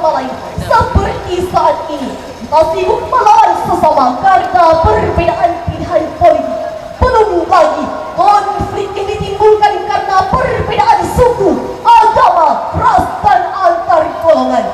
sama lain. Seperti saat ini kita sibuk melawan sesama karena perbedaan pilihan politik. Belum lagi konflik yang ditimbulkan karena perbedaan suku, agama, ras, dan antar golongan.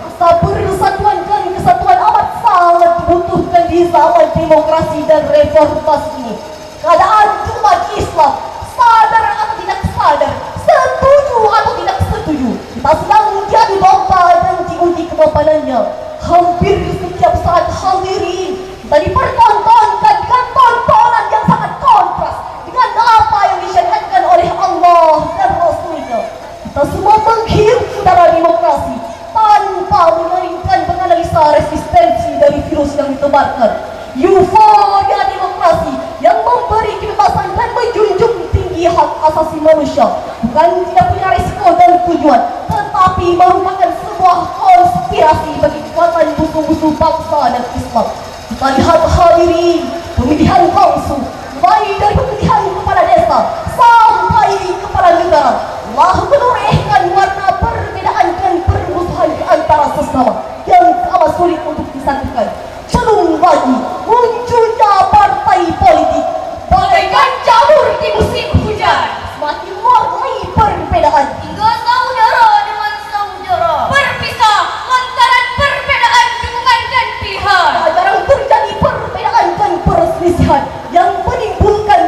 Rasa persatuan dan kesatuan amat sangat dibutuhkan di zaman demokrasi dan reformasi ini. Keadaan umat Islam, sadar atau tidak sadar, setuju atau tidak setuju, kita sedang menjadi domba dan diuji kemampanannya. Hampir setiap saat hadirin kita dipertontonkan dengan tontonan yang sangat kontras dengan apa yang disyariatkan oleh Allah dan Rasulnya. Kita semua menghirup udara demokrasi tanpa mengeringkan menganalisa resistensi dari virus yang ditebarkan. Euforia demokrasi yang memberi kebebasan dan menjunjung tinggi hak asasi manusia bukan tidak punya risiko dan tujuan, tetapi merupakan sebuah konspirasi bagi kekuatan musuh-musuh bangsa dan Islam. Kita lihat hadirin, pemilihan langsung, mulai dari pemilihan kepala desa sampai kepala negara, telah menorehkan warna perbedaan dan permusuhan di antara sesama yang amat sulit untuk disatukan. Belum lagi munculnya partai politik bagaikan jamur di musim hujan, semakin mewarnai perbedaan hingga saudara dengan saudara berpisah lantaran perbedaan dukungan dan pilihan. Tak jarang terjadi perbedaan dan perselisihan yang menimbulkan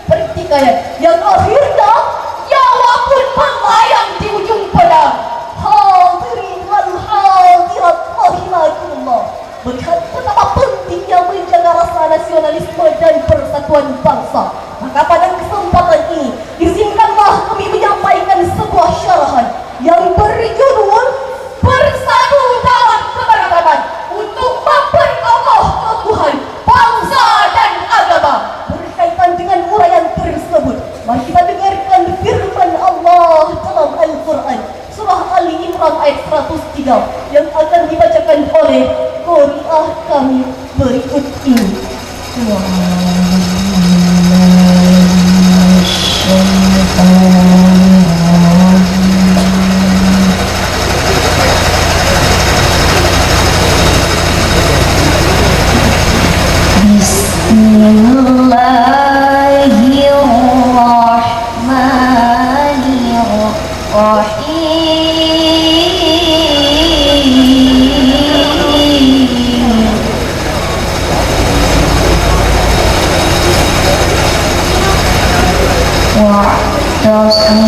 pertikaian yang akhirnya nyawa pun melayang di ujung pedang. Hadirin wal hadirat rahimakumullah, melihat betapa pentingnya menjaga rasa nasionalisme dan persatuan bangsa, maka pada kesempatan ini izinkanlah kami menyampaikan sebuah syarahan yang berjudul Bersatu dalam Keberagaman untuk memperkokoh keutuhan bangsa dan agama. Berkaitan dengan uraian tersebut, mari kita dengarkan firman Allah dalam Al-Quran Surah Ali Imran ayat 103 yang akan dibacakan oleh qari'ah kami berikut ini.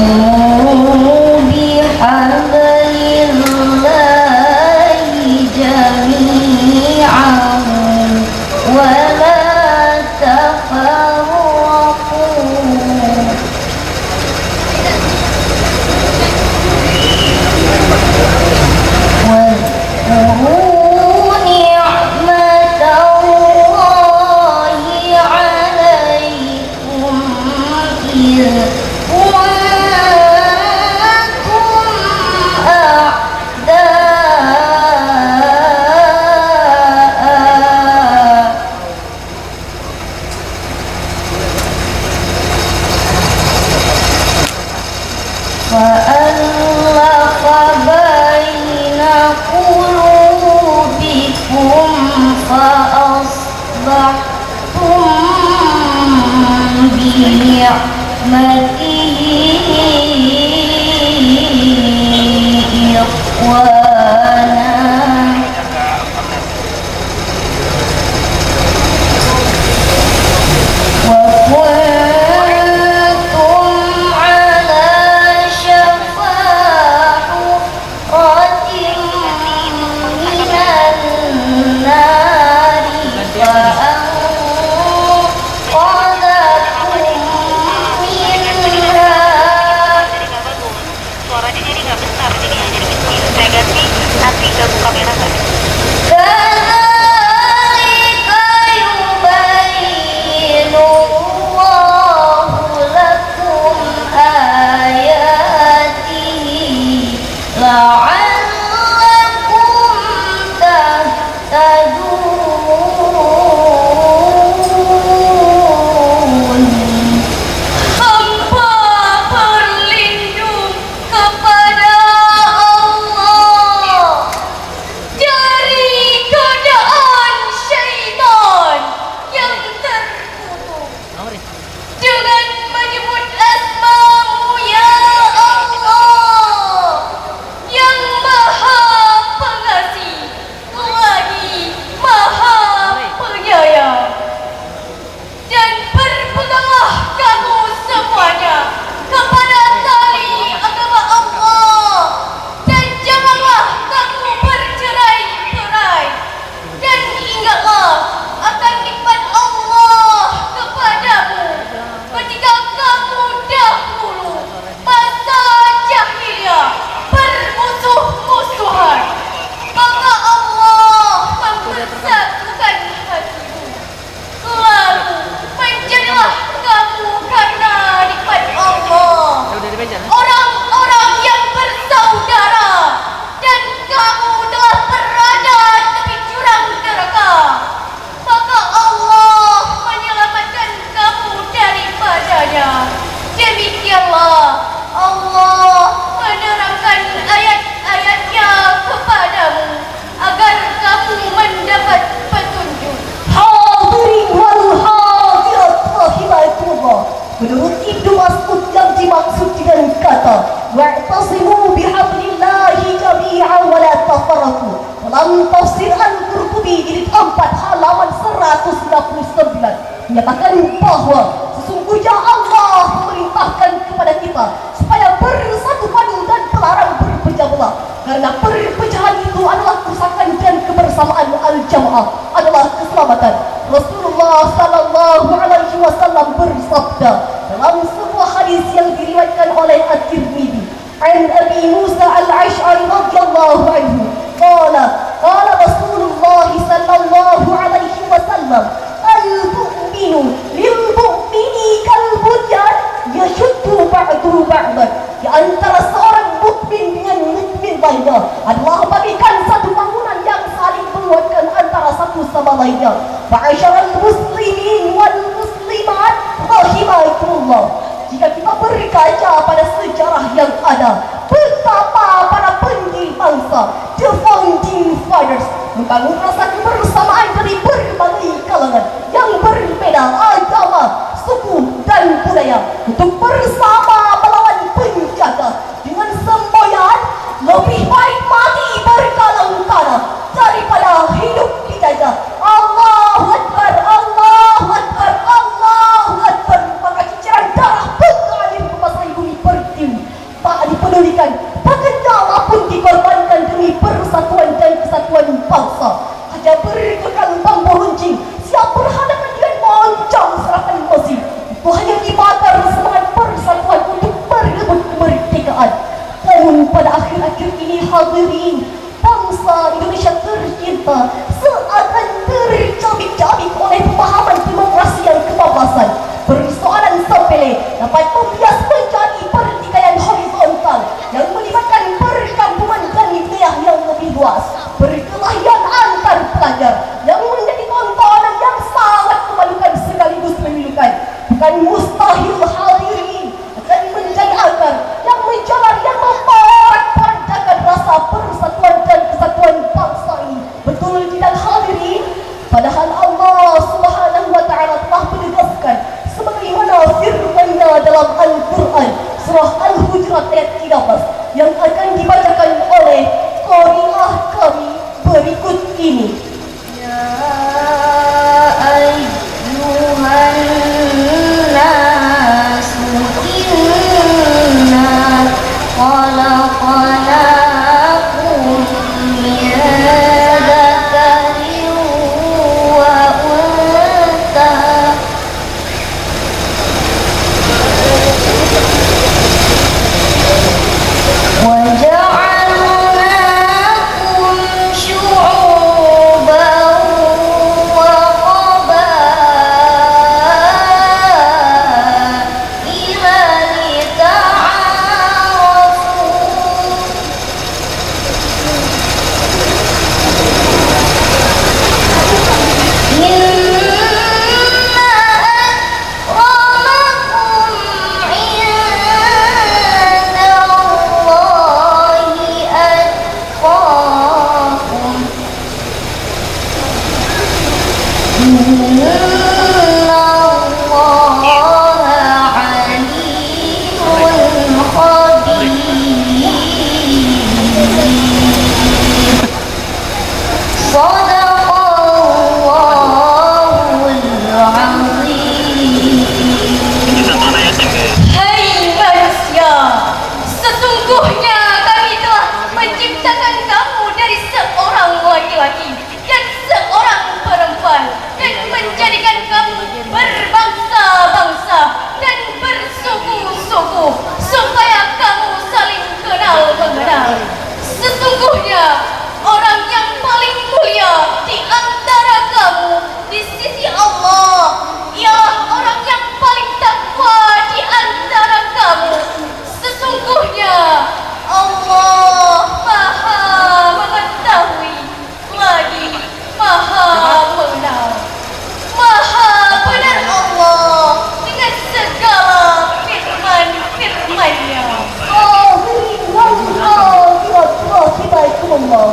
واعتصموا بحبل الله جميعا ولا تفرقوا واذكروا نعمة الله عليكم إذ فألف بين قلوبكم فأصبحتم بنعمته إخوانا tujuannya adalah bagikan satu bangunan yang saling menguatkan antara satu sama lainnya. Ma'asyiral muslimin wal muslimat rahimakumullah. Jika kita berkaca pada sejarah yang ada, betapa para pendiri bangsa, the founding fathers, membangun rasa kebersamaan dari berbagai kalangan yang berbeda agama, suku dan budaya untuk bersama melawan penjajah dengan semboyan lebih baik mati berkalang tanah daripada hidup dijajah. Allahu Akbar, Allahu Akbar, Allahu Akbar. Maka ciciran darah mengalir membasahi bumi pertiwi, tak dipedulikan, bahkan nyawa pun dikorbankan demi persatuan dan kesatuan bangsa. Hanya berkekang bambu runcing siap berhadapan dengan moncong serangan mesin. Itu hanya dibakar semangat persatuan untuk merebut kemerdekaan. Namun pada akhir-akhir ini hadirin, bangsa Indonesia tercinta seakan tercabik-cabik oleh pemahaman demokrasi yang kebablasan. Persoalan sepele dapat membias menjadi pertikaian horizontal yang melibatkan perkampungan dan wilayah yang lebih luas. Perkelahian antar pelajar yang menjadi tontonan yang sangat memalukan sekaligus memilukan. Bukan mustahil hadirin akan menjadi akar yang menjalar yang memporak-porandakan rasa persatuan dan kesatuan bangsa ini. Betul tidak hadirin? Padahal Allah Subhanahu wa taala telah menegaskan sebagaimana firman-Nya dalam Al-Qur'an surah Al-Hujurat ayat 13 yang akan dibacakan oleh qari'ah kami berikut ini. Ya ayyuhan nasu inna khalaqnakum min dzakarin wa untha wa ja'alnakum syu'uban wa qabaila lita'arafu. Inna akramakum 'indallahi atqakum. Innallaha 'alimun khabir. Shadaqallahul 'azim. Hai manusia, sesungguhnya kami telah menciptakan kamu dari seorang laki-laki dan seorang perempuan dan menjadikan kamu berbangsa-bangsa dan bersuku-suku supaya kamu saling kenal mengenal. Sesungguhnya orang yang paling mulia di antara kamu di sisi Allah ialah orang yang paling takwa di antara kamu. Sesungguhnya Allah Maha mengetahui lagi Maha mengenal. Maha benar Allah dengan segala firman-firman-Nya. Hadirin wal hadirat rahimakumullah.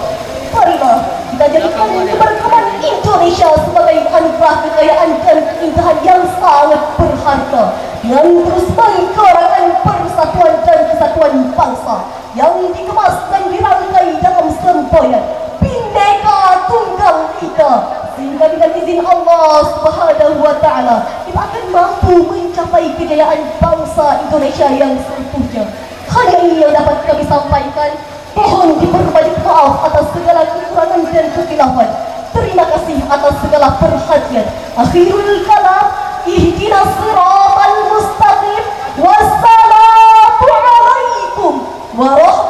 Marilah kita jadikan keberagaman Indonesia sebagai anugerah kekayaan dan keindahan yang sangat berharga dengan terus menggerakkan persatuan dan kesatuan bangsa yang dikemas dan dirangkai dalam semboyan Bhinneka Tunggal Ika, sehingga dengan izin Allah Subhanahu wa taala kita akan mampu mencapai kejayaan bangsa Indonesia yang seutuhnya. Hanya ini yang dapat kami sampaikan. Mohon diperbanyak maaf atas segala kekurangan dan kekhilafan. Terima kasih atas segala perhatian. Akhirul kalam, ihdinas siratal mustaqim. Wassalamu alaikum warahmatullahi